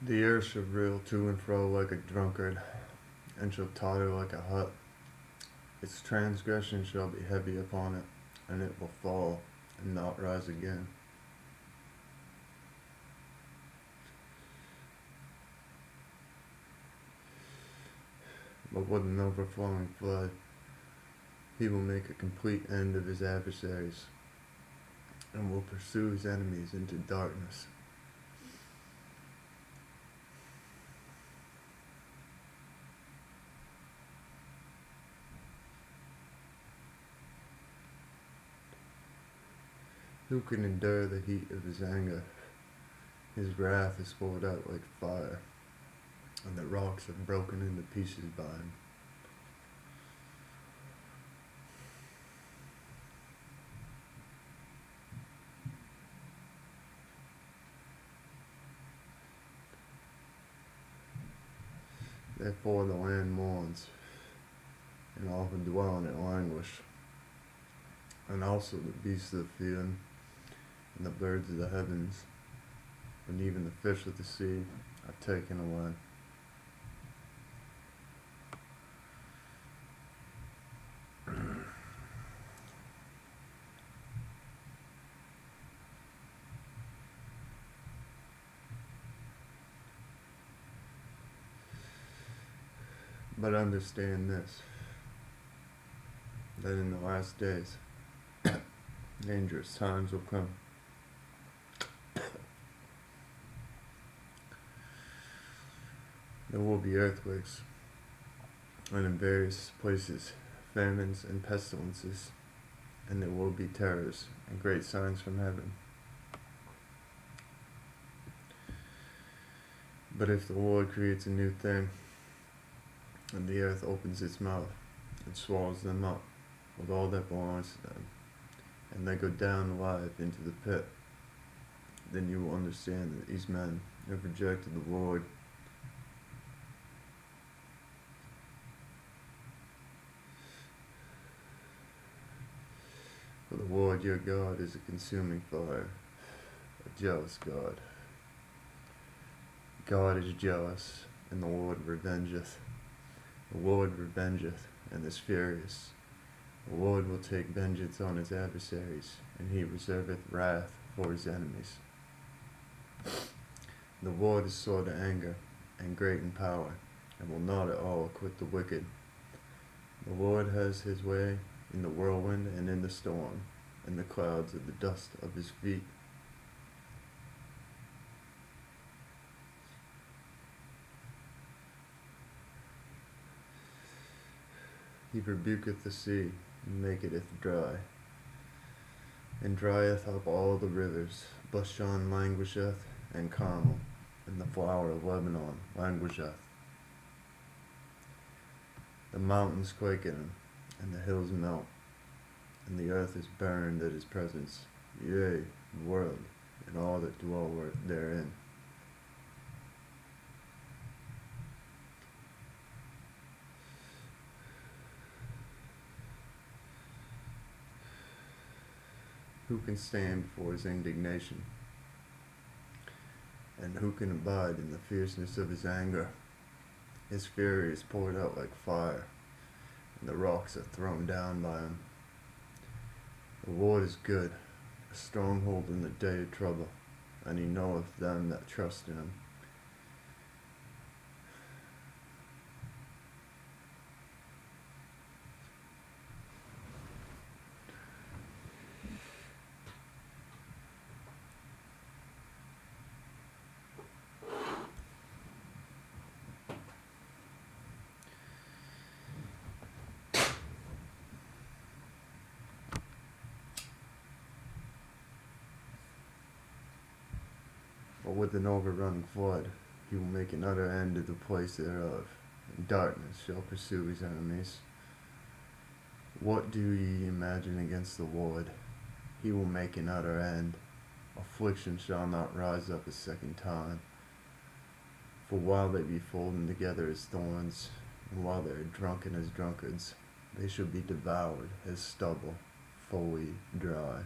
The earth shall reel to and fro like a drunkard, and shall totter like a hut. Its transgression shall be heavy upon it, and it will fall and not rise again. But with an overflowing flood, he will make a complete end of his adversaries, and will pursue his enemies into darkness. Who can endure the heat of his anger? His wrath is poured out like fire, and the rocks are broken into pieces by him. Therefore the land mourns, and all who dwell in it languish, and also the beasts of the field, and the birds of the heavens, and even the fish of the sea are taken away. But understand this, that in the last days, dangerous times will come. There will be earthquakes, and in various places, famines and pestilences, and there will be terrors and great signs from heaven. But if the Lord creates a new thing, and the earth opens its mouth and swallows them up with all that belongs to them, and they go down alive into the pit, then you will understand that these men have rejected the Lord. For the Lord your God is a consuming fire, a jealous God. God is jealous, and the Lord revengeth. The Lord revengeth, and is furious. The Lord will take vengeance on his adversaries, and he reserveth wrath for his enemies. The Lord is slow to anger, and great in power, and will not at all acquit the wicked. The Lord has his way in the whirlwind and in the storm, and the clouds of the dust of his feet. He rebuketh the sea, and maketh it dry, and drieth up all the rivers. Bashan languisheth, and Carmel, and the flower of Lebanon languisheth. The mountains quake in him, and the hills melt, and the earth is burned at his presence, yea, the world, and all that dwell therein. Who can stand before his indignation? And who can abide in the fierceness of his anger? His fury is poured out like fire, and the rocks are thrown down by him. The Lord is good, a stronghold in the day of trouble, and he knoweth them that trust in him. But with an overrunning flood, he will make an utter end of the place thereof, and darkness shall pursue his enemies. What do ye imagine against the Lord? He will make an utter end. Affliction shall not rise up a second time. For while they be folded together as thorns, and while they are drunken as drunkards, they shall be devoured as stubble, fully dry.